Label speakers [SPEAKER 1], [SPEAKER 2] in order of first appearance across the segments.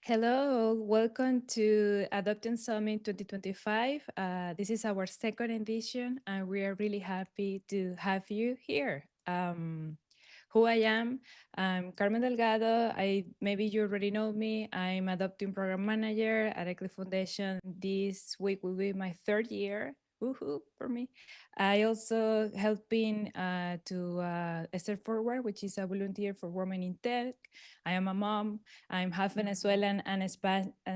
[SPEAKER 1] Hello, welcome to Adoptium Summit 2025. This is our second edition, and we are really happy to have you here. Who I am, I'm Carmen Delgado. Maybe you already know me. I'm Adoptium Program Manager at Eclipse Foundation. This week will be my third year. Woohoo for me. I also helping to Step Forward, which is a volunteer for women in tech. I am a mom. I'm half Venezuelan and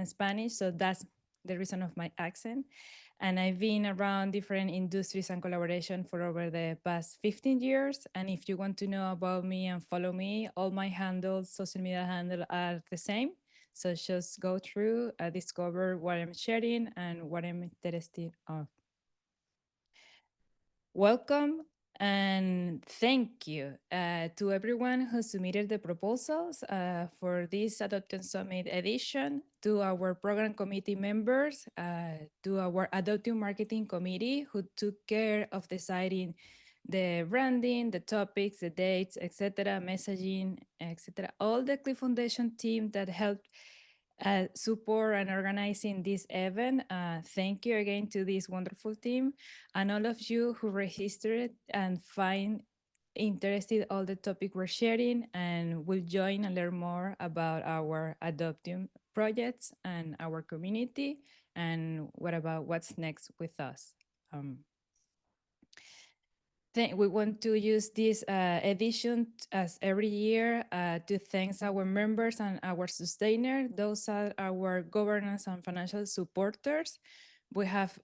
[SPEAKER 1] Spanish, so that's the reason of my accent. And I've been around different industries and collaboration for over the past 15 years. And if you want to know about me and follow me, all my handles, social media handle are the same. So just go through, discover what I'm sharing and what I'm interested of. Welcome and thank you to everyone who submitted the proposals for this Adoption Summit edition, to our program committee members, to our Adoption Marketing Committee who took care of deciding the branding, the topics, the dates, etc., messaging, etc. All the Cliff Foundation team that helped support and organizing this event. Thank you again to this wonderful team and all of you who registered and find interested all the topic we're sharing and will join and learn more about our adoption projects and our community and what about what's next with us. Um, we want to use this edition as every year to thank our members and our sustainers. Those are our governance and financial supporters. We have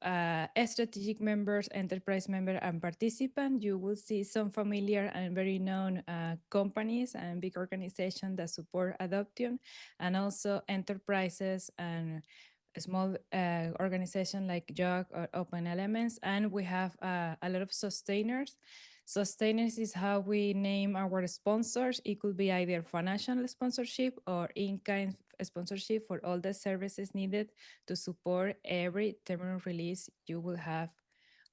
[SPEAKER 1] strategic members, enterprise member, and participant. You will see some familiar and very known companies and big organizations that support adoption, and also enterprises and small organization like JOG or Open Elements, and we have a lot of sustainers. Sustainers is how we name our sponsors. It could be either financial sponsorship or in-kind sponsorship for all the services needed to support every terminal release you will have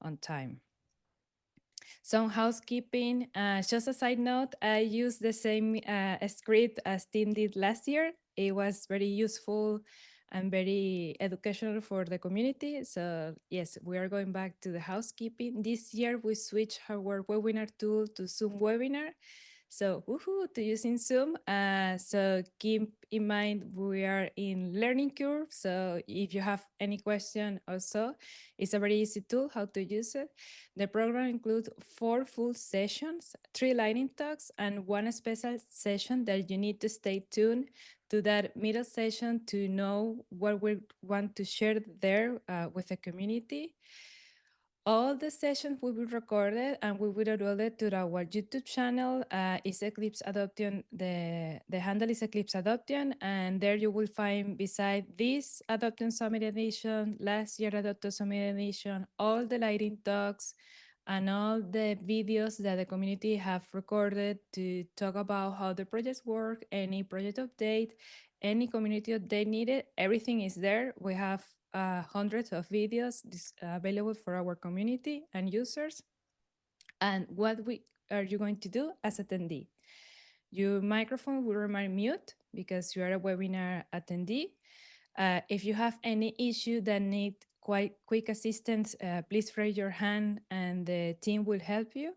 [SPEAKER 1] on time. Some housekeeping, just a side note, I used the same script as Tim did last year. It was very useful and very educational for the community. So yes, we are going back to the housekeeping. This year we switched our webinar tool to Zoom webinar. So woohoo to using Zoom. So keep in mind we are in learning curve. So if you have any question also, it's a very easy tool how to use it. The program includes 4 full sessions, 3 lightning talks, and 1 special session that you need to stay tuned to that middle session to know what we want to share there with the community. All the sessions will be recorded and we will upload it to our YouTube channel. It's Eclipse Adoption. The handle is Eclipse Adoption, and there you will find beside this Adoption Summit edition, last year Adoption Summit edition, all the lighting talks and all the videos that the community have recorded to talk about how the projects work, any project update, any community update needed. Everything is there. We have hundreds of videos available for our community and users. And what are you going to do as attendee? Your microphone will remain mute because you are a webinar attendee. If you have any issue that need quite quick assistance, please raise your hand and the team will help you.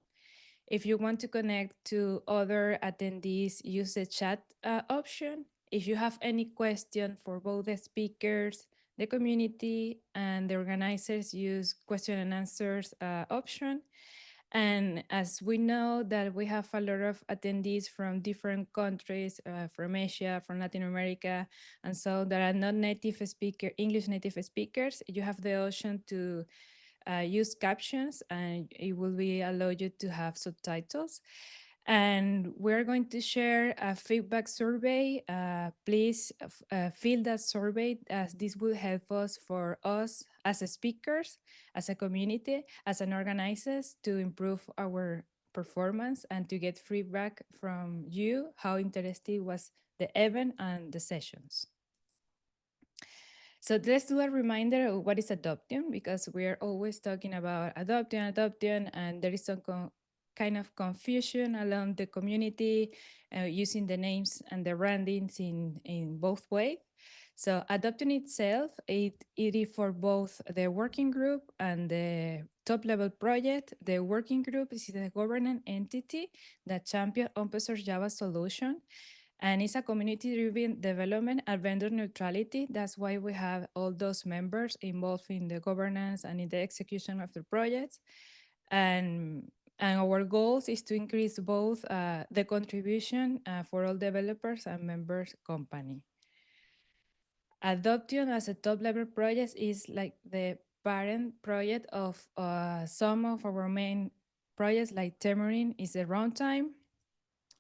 [SPEAKER 1] If you want to connect to other attendees, use the chat option. If you have any question for both the speakers, the community, and the organizers, use question and answers option. And as we know that we have a lot of attendees from different countries, from Asia, from Latin America, and so there are not English native speakers, you have the option to use captions and it will be allow you to have subtitles. And we're going to share a feedback survey. Please fill that survey as this will help us for us as a speakers, as a community, as an organizers to improve our performance and to get feedback from you, how interesting was the event and the sessions. So let's do a reminder of what is adoption, because we are always talking about adoption, and there is some kind of confusion along the community using the names and the brandings in both ways. So adopting itself, it is for both the working group and the top level project. The working group is the governance entity that champion open source Java solution. And it's a community-driven development and vendor neutrality. That's why we have all those members involved in the governance and in the execution of the projects. And our goals is to increase both the contribution for all developers and members company. Adoption as a top level project is like the parent project of some of our main projects, like Temurin is the runtime.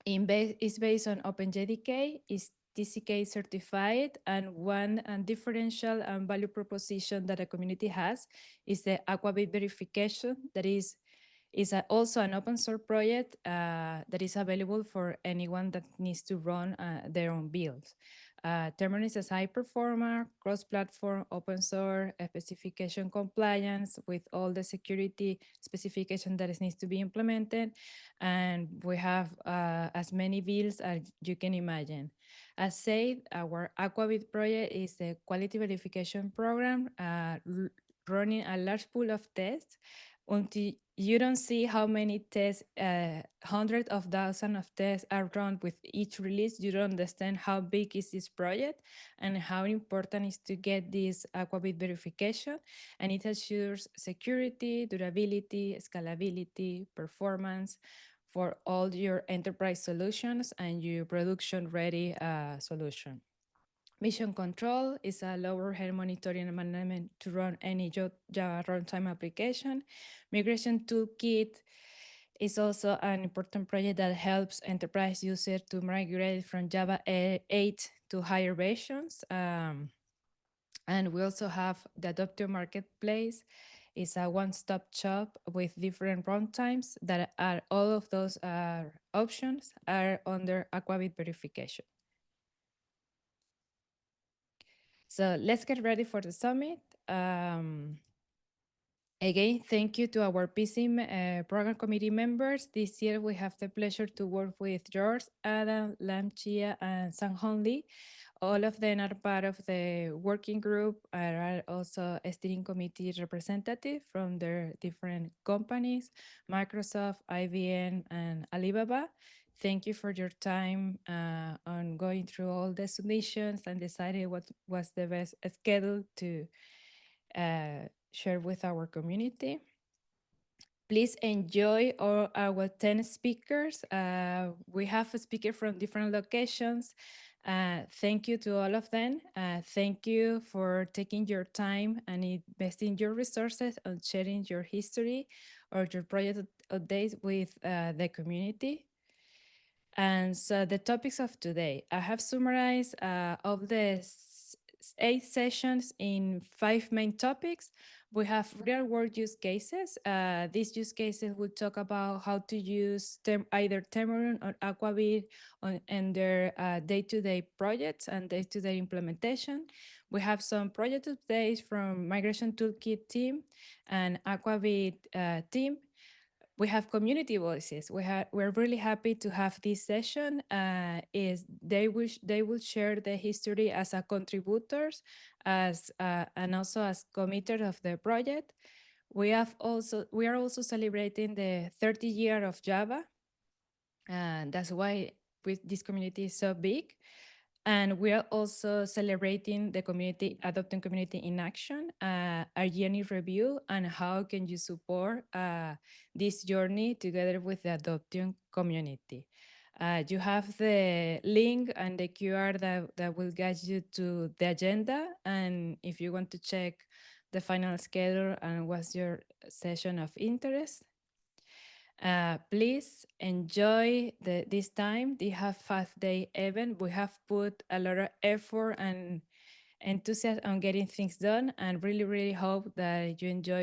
[SPEAKER 1] Is based on OpenJDK, is TCK certified, and one differential and value proposition that a community has is the Aquabit verification that is also an open source project that is available for anyone that needs to run their own builds. Terminal is a high performer, cross-platform, open source, specification compliance with all the security specification that needs to be implemented. And we have as many builds as you can imagine. As said, our Aquabit project is a quality verification program running a large pool of tests until you don't see how many tests, hundreds of thousands of tests are run with each release, you don't understand how big is this project and how important it is to get this Aquabit verification. And it assures security, durability, scalability, performance for all your enterprise solutions and your production ready solution. Mission control is a lower head monitoring and management to run any Java runtime application. Migration toolkit is also an important project that helps enterprise users to migrate from Java 8 to higher versions. And we also have the Adoptium Marketplace. It's a one-stop shop with different runtimes that are all of those options are under Aquabit verification. So let's get ready for the summit. Again, thank you to our PC program committee members. This year, we have the pleasure to work with George, Adam, Lam Chia, and Sang Hong Lee. All of them are part of the working group and are also a steering committee representative from their different companies, Microsoft, IBM, and Alibaba. Thank you for your time on going through all the submissions and deciding what was the best schedule to share with our community. Please enjoy all our 10 speakers. We have a speaker from different locations. Thank you to all of them. Thank you for taking your time and investing your resources on sharing your history or your project updates with the community. And so the topics of today, I have summarized of the 8 sessions in 5 main topics. We have real world use cases. These use cases will talk about how to use either Temurin or Aquabit in their day-to-day projects and day-to-day implementation. We have some project updates from Migration Toolkit team and Aquabit team. We have community voices. We're really happy to have this session. Is they will share the history as a contributors, as and also as committers of the project. We are also celebrating the 30 year of Java, and that's why this community is so big. And we are also celebrating the community, Adopting Community in Action, our journey review, and how can you support this journey together with the Adoption community. You have the link and the QR that will guide you to the agenda. And if you want to check the final schedule and what's your session of interest, please enjoy this time. They have 5-day event. We have put a lot of effort and enthusiasm on getting things done, and really, really hope that you enjoy